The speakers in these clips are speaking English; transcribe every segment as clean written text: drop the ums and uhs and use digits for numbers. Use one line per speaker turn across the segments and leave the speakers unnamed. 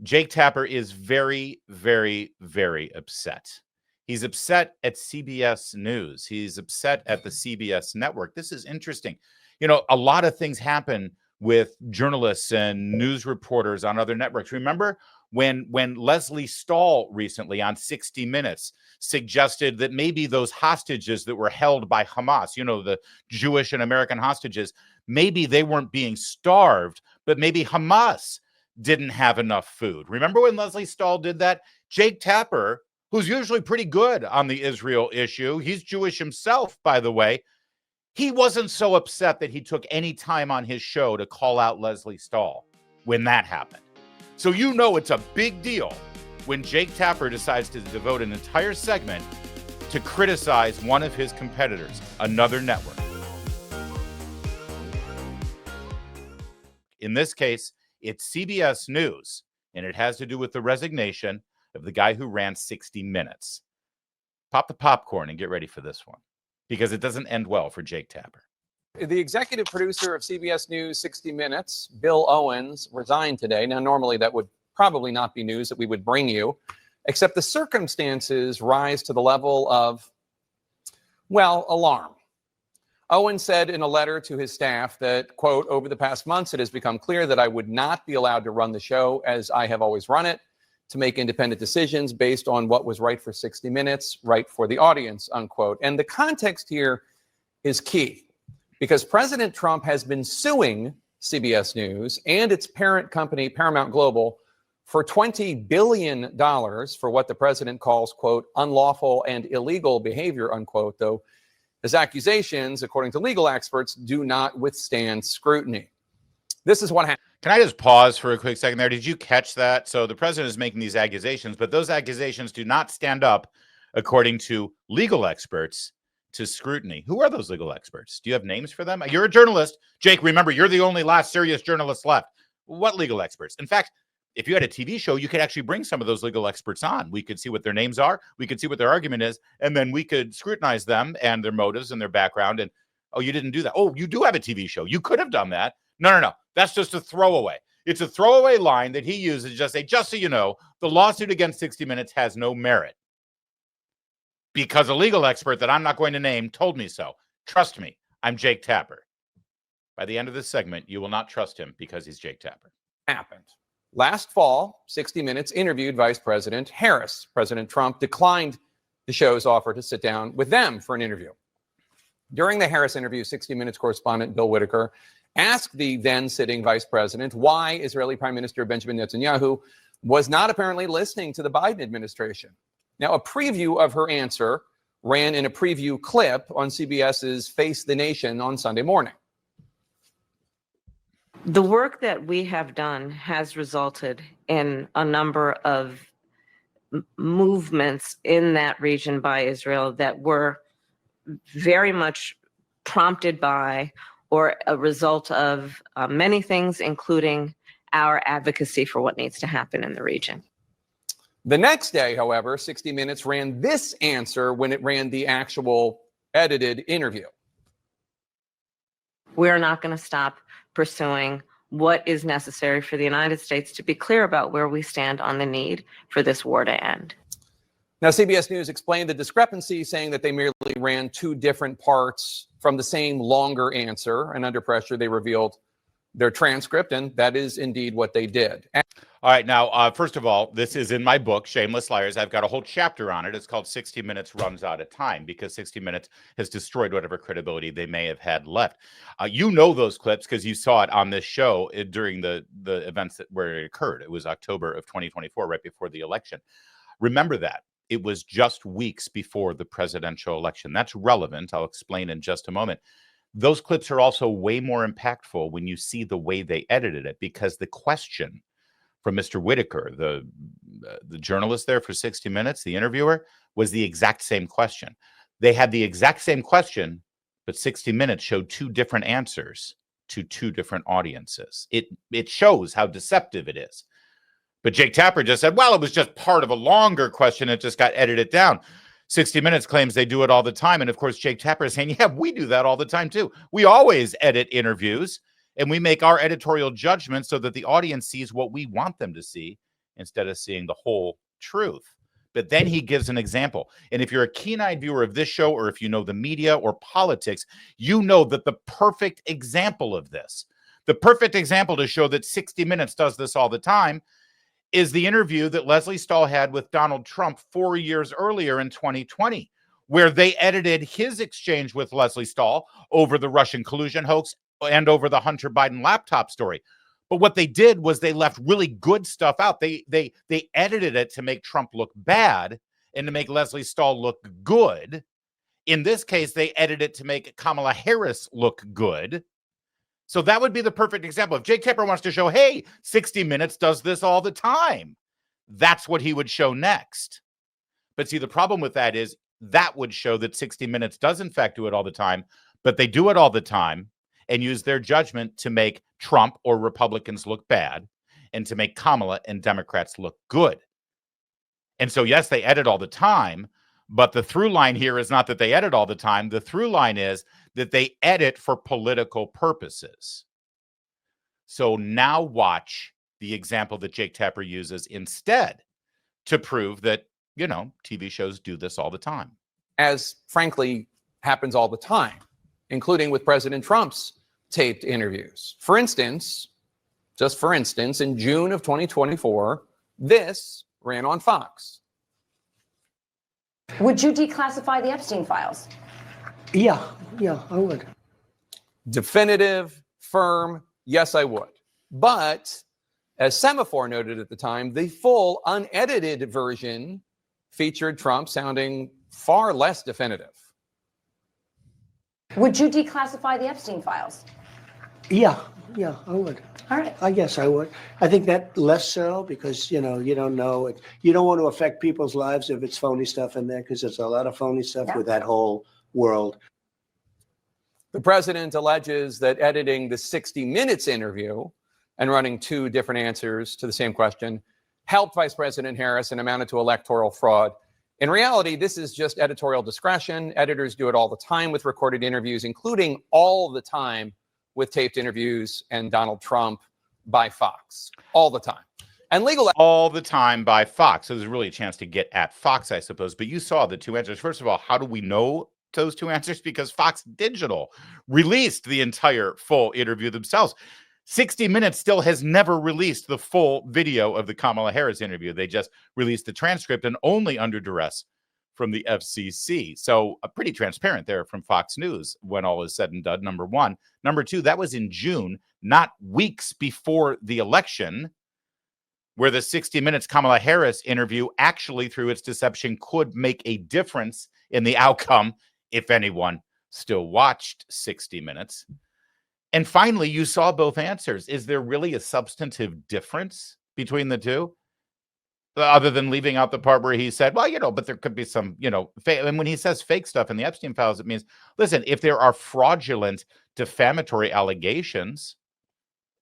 Jake Tapper is very, very, very upset. He's upset at CBS News. He's upset at the CBS network. This is interesting. You know, a lot of things happen with journalists and news reporters on other networks. Remember when Lesley Stahl recently on 60 Minutes suggested that maybe those hostages that were held by Hamas, you know, the Jewish and American hostages, maybe they weren't being starved, but maybe Hamas didn't have enough food. Remember when Lesley Stahl did that? Jake Tapper, who's usually pretty good on the Israel issue, he's Jewish himself, by the way, he wasn't so upset that he took any time on his show to call out Lesley Stahl when that happened. So you know it's a big deal when Jake Tapper decides to devote an entire segment to criticize one of his competitors, another network. In this case, it's CBS News, and it has to do with the resignation of the guy who ran 60 Minutes. Pop the popcorn and get ready for this one, because it doesn't end well for Jake Tapper.
The executive producer of CBS News 60 Minutes, Bill Owens, resigned today. Now, normally that would probably not be news that we would bring you, except the circumstances rise to the level of, well, alarm. Owens said in a letter to his staff that, quote, over the past months, it has become clear that I would not be allowed to run the show as I have always run it, to make independent decisions based on what was right for 60 Minutes, right for the audience, unquote. And the context here is key because President Trump has been suing CBS News and its parent company, Paramount Global, for $20 billion for what the president calls, quote, unlawful and illegal behavior, unquote, though his accusations, according to legal experts, do not withstand scrutiny. This is what happened.
Can I just pause for a quick second there? Did you catch that? So the president is making these accusations, but those accusations do not stand up, according to legal experts, to scrutiny. Who are those legal experts? Do you have names for them? You're a journalist. Jake, remember, you're the only last serious journalist left. What legal experts? In fact, if you had a TV show, you could actually bring some of those legal experts on. We could see what their names are. We could see what their argument is. And then we could scrutinize them and their motives and their background. And, oh, you didn't do that. Oh, you do have a TV show. You could have done that. No. That's just a throwaway. It's a throwaway line that he uses to just say, just so you know, the lawsuit against 60 Minutes has no merit because a legal expert that I'm not going to name told me so. Trust me, I'm Jake Tapper. By the end of this segment, you will not trust him because he's Jake Tapper.
Happened. Last fall, 60 Minutes interviewed Vice President Harris. President Trump declined the show's offer to sit down with them for an interview. During the Harris interview, 60 Minutes correspondent Bill Whitaker asked the then sitting vice president why Israeli Prime Minister Benjamin Netanyahu was not apparently listening to the Biden administration. Now, a preview of her answer ran in a preview clip on CBS's Face the Nation on Sunday morning.
The work that we have done has resulted in a number of movements in that region by Israel that were very much prompted by or a result of many things, including our advocacy for what needs to happen in the region.
The next day, however, 60 Minutes ran this answer when it ran the actual edited interview.
We're not going to stop pursuing what is necessary for the United States to be clear about where we stand on the need for this war to end.
Now, CBS News explained the discrepancy, saying that they merely ran two different parts from the same longer answer, and under pressure, they revealed their transcript, and that is indeed what they did.
All right. Now, first of all, this is in my book, Shameless Liars. I've got a whole chapter on it. It's called 60 Minutes Runs Out of Time, because 60 Minutes has destroyed whatever credibility they may have had left. You know those clips because you saw it on this show during the events where it occurred. It was October of 2024, right before the election. Remember that. It was just weeks before the presidential election. That's relevant. I'll explain in just a moment. Those clips are also way more impactful when you see the way they edited it, because the question from Mr. Whitaker, the journalist there for 60 Minutes, the interviewer, was the exact same question. They had the exact same question, but 60 Minutes showed two different answers to two different audiences. It shows how deceptive it is. But Jake Tapper just said, well, it was just part of a longer question. It just got edited down. 60 Minutes claims they do it all the time. And of course, Jake Tapper is saying, yeah, we do that all the time too. We always edit interviews and we make our editorial judgments so that the audience sees what we want them to see instead of seeing the whole truth. But then he gives an example. And if you're a keen-eyed viewer of this show, or if you know the media or politics, you know that the perfect example of this, the perfect example to show that 60 Minutes does this all the time, is the interview that Lesley Stahl had with Donald Trump 4 years earlier in 2020, where they edited his exchange with Lesley Stahl over the Russian collusion hoax and over the Hunter Biden laptop story. But what they did was they left really good stuff out. They edited it to make Trump look bad and to make Lesley Stahl look good. In this case, they edited it to make Kamala Harris look good. So that would be the perfect example. If Jake Tapper wants to show, hey, 60 Minutes does this all the time, that's what he would show next. But see, the problem with that is that would show that 60 Minutes does in fact do it all the time, but they do it all the time and use their judgment to make Trump or Republicans look bad and to make Kamala and Democrats look good. And so, yes, they edit all the time, but the through line here is not that they edit all the time. The through line is that they edit for political purposes. So now watch the example that Jake Tapper uses instead to prove that, you know, TV shows do this all the time.
As frankly happens all the time, including with President Trump's taped interviews. For instance, just for instance, in June of 2024, this ran on Fox.
Would you declassify the Epstein files?
Yeah, I would.
Definitive, firm, yes, I would. But as Semaphore noted at the time, the full unedited version featured Trump sounding far less definitive.
Would you declassify the Epstein files?
Yeah, I would.
All right.
I guess I would. I think that less so because, you know, you don't know it. You don't want to affect people's lives if it's phony stuff in there, because there's a lot of phony stuff with that whole world.
The president alleges that editing the 60 Minutes interview and running two different answers to the same question helped Vice President Harris and amounted to electoral fraud. In reality, this is just editorial discretion. Editors do it all the time with recorded interviews, including all the time with taped interviews and Donald Trump by Fox, all the time. And legal
all the time by Fox. So there's really a chance to get at Fox, I suppose. But you saw the two answers. First of all, how do we know those two answers? Because Fox Digital released the entire full interview themselves. 60 Minutes still has never released the full video of the Kamala Harris interview. They just released the transcript, and only under duress from the FCC. So pretty transparent there from Fox News when all is said and done, number one. Number two, that was in June, not weeks before the election, where the 60 Minutes Kamala Harris interview actually, through its deception, could make a difference in the outcome if anyone still watched 60 Minutes. And finally, you saw both answers. Is there really a substantive difference between the two? Other than leaving out the part where he said, well, you know, but there could be some, you know, and when he says fake stuff in the Epstein files, it means, listen, if there are fraudulent, defamatory allegations,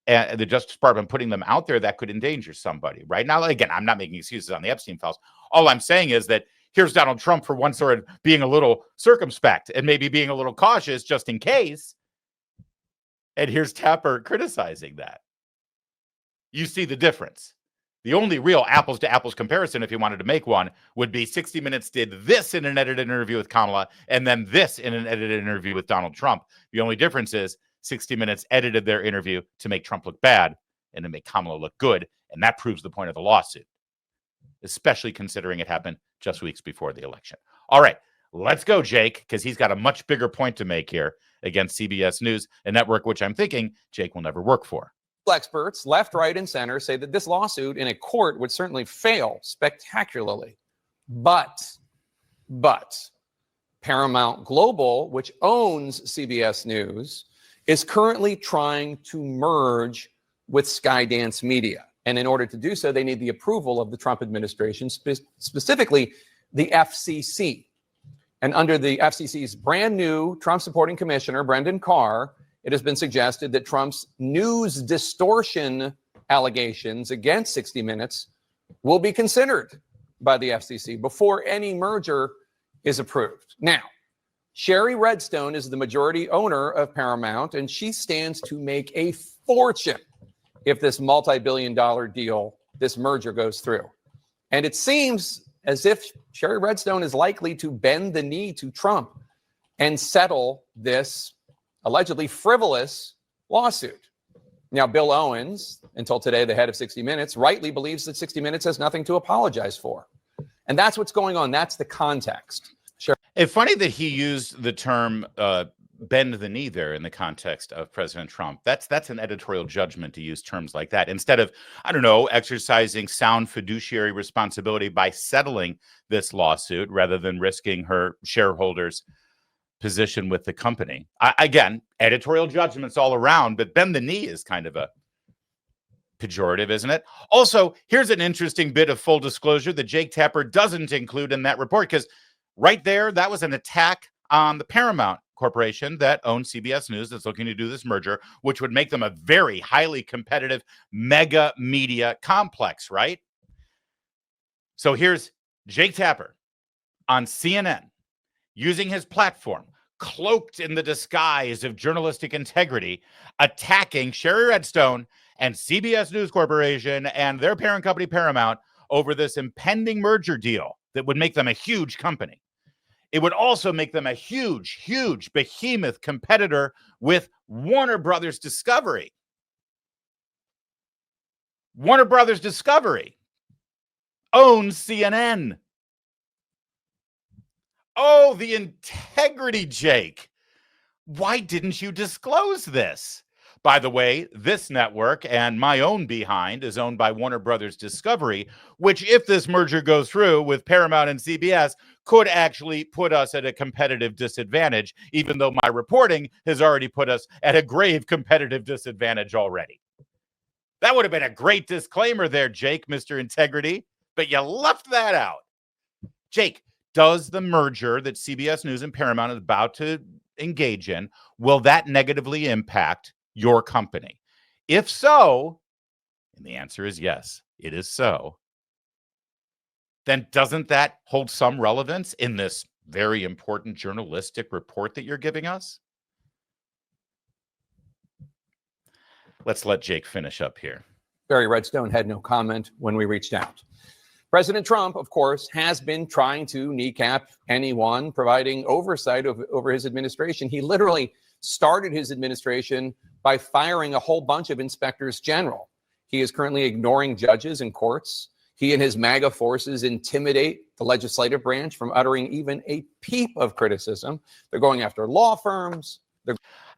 and the Justice Department putting them out there, that could endanger somebody, right? Now, again, I'm not making excuses on the Epstein files. All I'm saying is that here's Donald Trump for one sort of being a little circumspect and maybe being a little cautious just in case. And here's Tapper criticizing that. You see the difference. The only real apples to apples comparison, if you wanted to make one, would be 60 Minutes did this in an edited interview with Kamala and then this in an edited interview with Donald Trump. The only difference is 60 Minutes edited their interview to make Trump look bad and to make Kamala look good. And that proves the point of the lawsuit, especially considering it happened just weeks before the election. All right, let's go, Jake, because he's got a much bigger point to make here against CBS News, a network which I'm thinking Jake will never work for.
experts, left, right, and center, say that this lawsuit in a court would certainly fail spectacularly. But Paramount Global, which owns CBS News, is currently trying to merge with Skydance Media. And in order to do so, they need the approval of the Trump administration, specifically the FCC. And under the FCC's brand new Trump-supporting commissioner, Brendan Carr, it has been suggested that Trump's news distortion allegations against 60 Minutes will be considered by the FCC before any merger is approved. Now, Sherry Redstone is the majority owner of Paramount, and she stands to make a fortune if this multi-billion-dollar deal this merger goes through. And it seems as if Sherry Redstone is likely to bend the knee to Trump and settle this allegedly frivolous lawsuit. Now, Bill Owens, until today the head of 60 Minutes, rightly believes that 60 Minutes has nothing to apologize for. And that's what's going on. That's the context. Sure.
It's funny that he used the term bend the knee there in the context of President Trump. That's an editorial judgment to use terms like that instead of, I don't know, exercising sound fiduciary responsibility by settling this lawsuit rather than risking her shareholders' position with the company. Again, editorial judgments all around, but bend the knee is kind of a pejorative, isn't it? Also, here's an interesting bit of full disclosure that Jake Tapper doesn't include in that report, because right there, that was an attack on the Paramount Corporation that owns CBS News that's looking to do this merger, which would make them a very highly competitive mega media complex, right? So here's Jake Tapper on CNN using his platform, cloaked in the disguise of journalistic integrity, attacking Sherry Redstone and CBS News Corporation and their parent company Paramount over this impending merger deal that would make them a huge company. It would also make them a huge, huge behemoth competitor with Warner Brothers Discovery. Warner Brothers Discovery owns CNN. Oh, the integrity, Jake. Why didn't you disclose this? By the way, this network and my own behind is owned by Warner Brothers Discovery, which, if this merger goes through with Paramount and CBS, could actually put us at a competitive disadvantage, even though my reporting has already put us at a grave competitive disadvantage already. That would have been a great disclaimer there, Jake, Mr. Integrity, but you left that out. Jake, does the merger that CBS News and Paramount is about to engage in, will that negatively impact your company? If so, and the answer is yes, it is so, then doesn't that hold some relevance in this very important journalistic report that you're giving us? Let's let Jake finish up here.
Barry Redstone had no comment when we reached out. President Trump, of course, has been trying to kneecap anyone providing oversight over his administration. He literally started his administration by firing a whole bunch of inspectors general. He is currently ignoring judges and courts. He and his MAGA forces intimidate the legislative branch from uttering even a peep of criticism. They're going after law firms.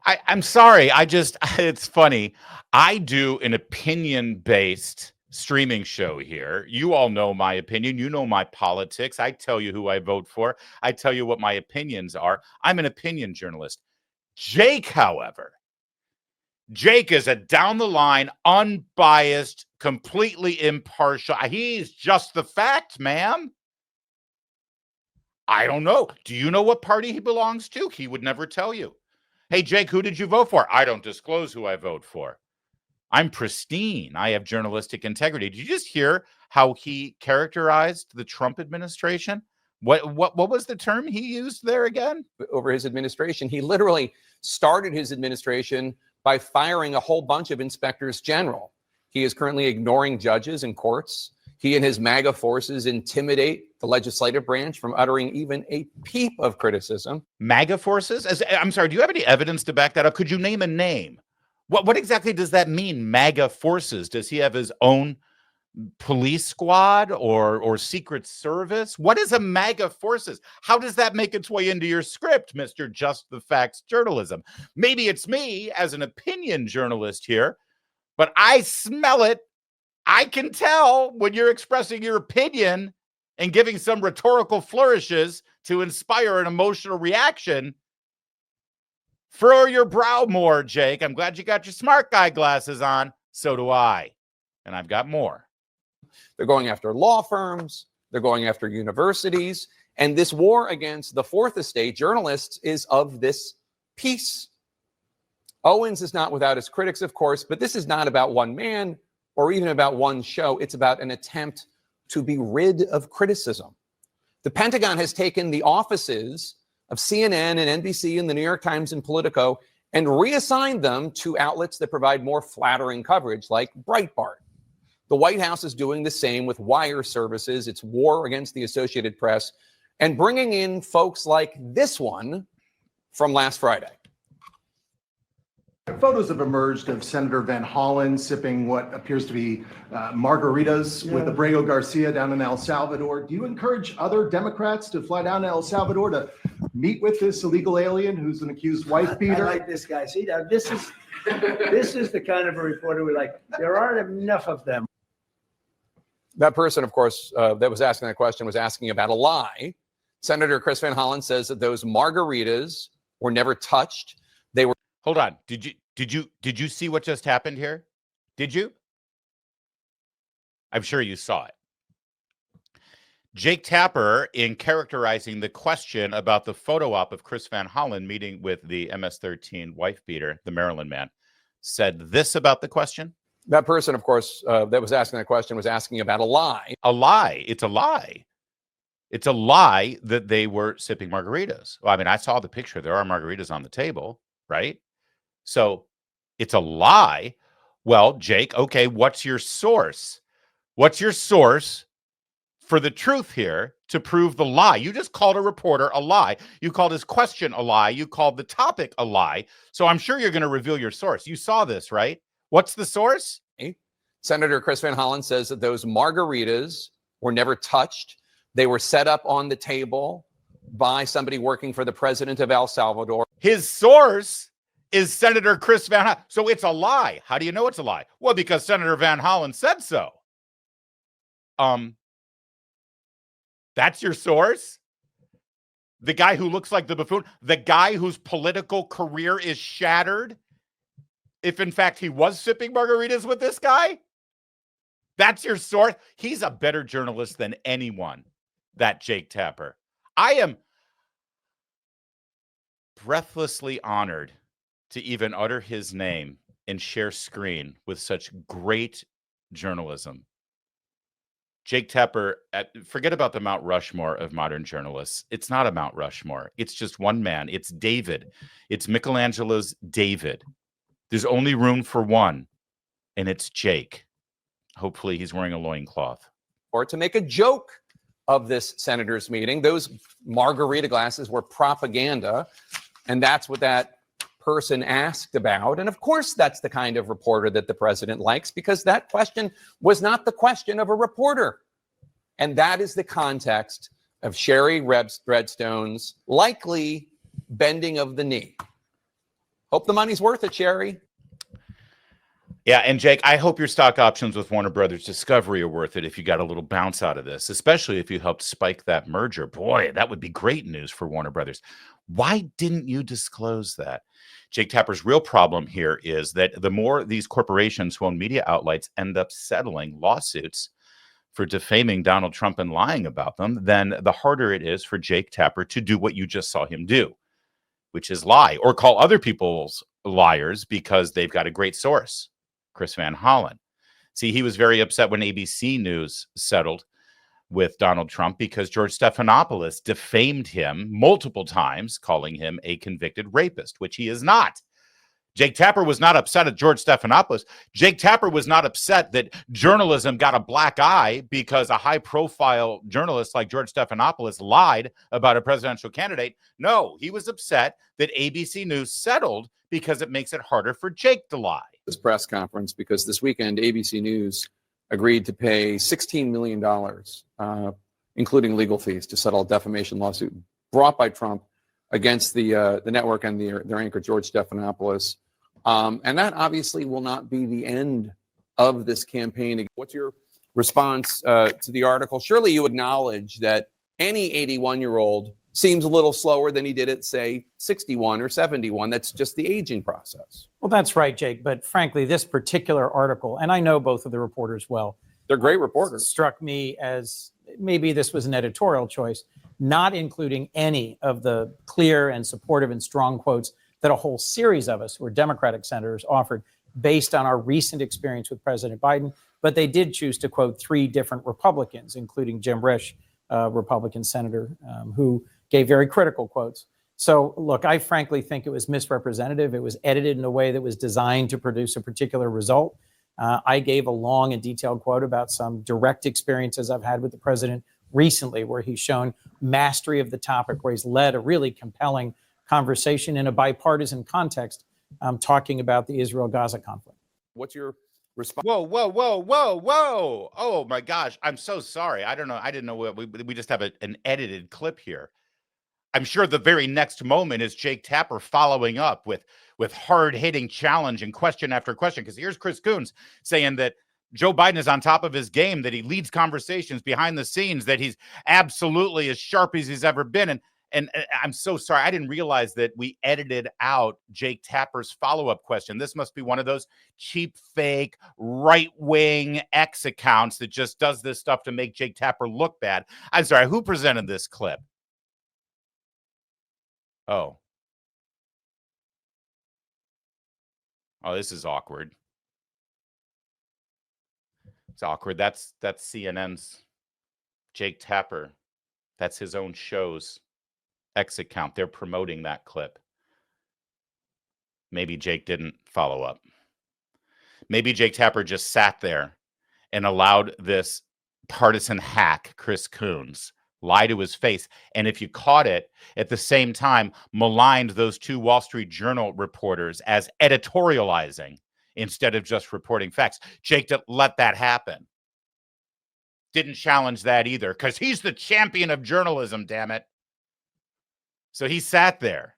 I'm sorry. It's funny. I do an opinion-based streaming show here. You all know my opinion. You know my politics. I tell you who I vote for. I tell you what my opinions are. I'm an opinion journalist. Jake, however, Jake is a down-the-line, unbiased, completely impartial. He's just the fact, ma'am. I don't know. Do you know what party he belongs to? He would never tell you. Hey, Jake, who did you vote for? I don't disclose who I vote for. I'm pristine. I have journalistic integrity. Did you just hear how he characterized the Trump administration? What was the term he used there again?
Over his administration. He literally started his administration by firing a whole bunch of inspectors general. He is currently ignoring judges and courts. He and his MAGA forces intimidate the legislative branch from uttering even a peep of criticism.
MAGA forces? I'm sorry, do you have any evidence to back that up? Could you name a name? What exactly does that mean, MAGA forces? Does he have his own police squad or Secret Service? What is a MAGA forces? How does that make its way into your script, Mr. Just the Facts journalism? Maybe it's me as an opinion journalist here, but I smell it. I can tell when you're expressing your opinion and giving some rhetorical flourishes to inspire an emotional reaction. Furrow your brow more, Jake. I'm glad you got your smart guy glasses on. So do I. And I've got more.
They're going after law firms. They're going after universities. And this war against the fourth estate journalists is of this piece. Owens is not without his critics, of course, but this is not about one man or even about one show. It's about an attempt to be rid of criticism. The Pentagon has taken the offices of CNN and NBC and the New York Times and Politico and reassigned them to outlets that provide more flattering coverage like Breitbart. The White House is doing the same with wire services. It's war against the Associated Press and bringing in folks like this one from last Friday.
Photos have emerged of Senator Van Hollen sipping what appears to be margaritas with Abrego Garcia down in El Salvador. Do you encourage other Democrats to fly down to El Salvador to meet with this illegal alien who's an accused wife beater?
I like this guy. See, now this is the kind of a reporter we like. There aren't enough of them.
That person, of course, that was asking that question was asking about a lie. Senator Chris Van Hollen says that those margaritas were never touched. They were.
Hold on. Did you see what just happened here? Did you? I'm sure you saw it. Jake Tapper, in characterizing the question about the photo op of Chris Van Hollen meeting with the MS-13 wife beater, the Maryland man, said this about the question.
That person, of course, that was asking that question was asking about a lie.
A lie. It's a lie. It's a lie that they were sipping margaritas. Well, I mean, I saw the picture. There are margaritas on the table, right? So it's a lie. Well, Jake, okay, what's your source? What's your source for the truth here to prove the lie? You just called a reporter a lie. You called his question a lie. You called the topic a lie. So I'm sure you're going to reveal your source. You saw this, right? What's the source?
Senator Chris Van Hollen says that those margaritas were never touched. They were set up on the table by somebody working for the president of El Salvador.
His source is Senator Chris Van Hollen. So it's a lie. How do you know it's a lie? Well, because Senator Van Hollen said so. That's your source? The guy who looks like the buffoon? The guy whose political career is shattered? If in fact he was sipping margaritas with this guy? That's your source? He's a better journalist than anyone, that Jake Tapper. I am breathlessly honored to even utter his name and share screen with such great journalism. Jake Tapper, forget about the Mount Rushmore of modern journalists. It's not a Mount Rushmore. It's just one man. It's David. It's Michelangelo's David. There's only room for one, and it's Jake. Hopefully he's wearing a loincloth.
Or to make a joke of this senator's meeting. Those margarita glasses were propaganda, and that's what that person asked about. And of course, that's the kind of reporter that the president likes, because that question was not the question of a reporter. And that is the context of Sherry Redstone's likely bending of the knee. Hope the money's worth it, Sherry.
Yeah, and Jake, I hope your stock options with Warner Brothers Discovery are worth it if you got a little bounce out of this, especially if you helped spike that merger. Boy, that would be great news for Warner Brothers. Why didn't you disclose that? Jake Tapper's real problem here is that the more these corporations who own media outlets end up settling lawsuits for defaming Donald Trump and lying about them, then the harder it is for Jake Tapper to do what you just saw him do, which is lie or call other people's liars because they've got a great source. Chris Van Hollen. See, he was very upset when ABC News settled with Donald Trump because George Stephanopoulos defamed him multiple times, calling him a convicted rapist, which he is not. Jake Tapper was not upset at George Stephanopoulos. Jake Tapper was not upset that journalism got a black eye because a high-profile journalist like George Stephanopoulos lied about a presidential candidate. No, he was upset that ABC News settled because it makes it harder for Jake to lie.
This press conference, because this weekend ABC News agreed to pay $16 million, including legal fees, to settle a defamation lawsuit brought by Trump against the network and their anchor, George Stephanopoulos. And that obviously will not be the end of this campaign. What's your response to the article? Surely you acknowledge that any 81-year-old seems a little slower than he did at, say, 61 or 71. That's just the aging process.
Well, that's right, Jake. But frankly, this particular article, and I know both of the reporters well.
They're great reporters.
Struck me as maybe this was an editorial choice, not including any of the clear and supportive and strong quotes that a whole series of us who were Democratic senators offered based on our recent experience with President Biden. But they did choose to quote three different Republicans, including Jim Risch, Republican senator, who gave very critical quotes. So look, I frankly think it was misrepresentative. It was edited in a way that was designed to produce a particular result. I gave a long and detailed quote about some direct experiences I've had with the president recently, where he's shown mastery of the topic, where he's led a really compelling conversation in a bipartisan context, talking about the Israel-Gaza conflict.
What's your response?
Whoa, whoa, whoa, whoa, whoa. Oh my gosh. I'm so sorry. I don't know. I didn't know what we just have an edited clip here. I'm sure the very next moment is Jake Tapper following up with hard-hitting challenge and question after question. Because here's Chris Coons saying that Joe Biden is on top of his game, that he leads conversations behind the scenes, that he's absolutely as sharp as he's ever been. And I'm so sorry. I didn't realize that we edited out Jake Tapper's follow-up question. This must be one of those cheap, fake, right-wing X accounts that just does this stuff to make Jake Tapper look bad. I'm sorry. Who presented this clip? Oh. Oh, this is awkward. It's awkward. That's CNN's Jake Tapper. That's his own show's X account. They're promoting that clip. Maybe Jake didn't follow up. Maybe Jake Tapper just sat there and allowed this partisan hack, Chris Coons, lie to his face. And if you caught it, at the same time, maligned those two Wall Street Journal reporters as editorializing instead of just reporting facts. Jake didn't let that happen. Didn't challenge that either, because he's the champion of journalism, damn it. So he sat there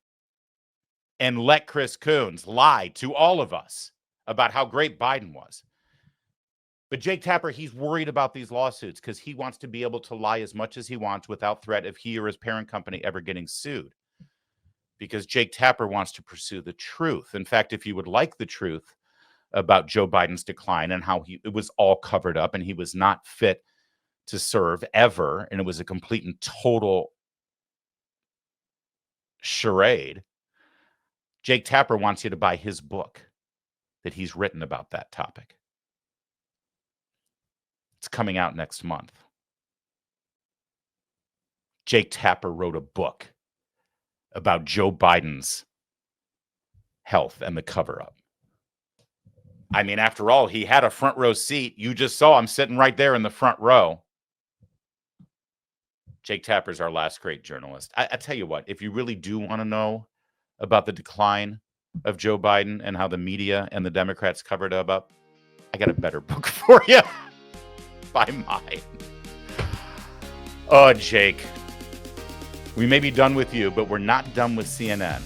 and let Chris Coons lie to all of us about how great Biden was. But Jake Tapper, he's worried about these lawsuits because he wants to be able to lie as much as he wants without threat of he or his parent company ever getting sued. Because Jake Tapper wants to pursue the truth. In fact, if you would like the truth about Joe Biden's decline and how it was all covered up and he was not fit to serve ever, and it was a complete and total charade, Jake Tapper wants you to buy his book that he's written about that topic. It's coming out next month. Jake Tapper wrote a book about Joe Biden's health and the cover-up. I mean, after all, he had a front row seat. You just saw him sitting right there in the front row. Jake Tapper's our last great journalist. I tell you what, if you really do want to know about the decline of Joe Biden and how the media and the Democrats covered it up, I got a better book for you. By mine. Oh, Jake. We may be done with you, but we're not done with CNN.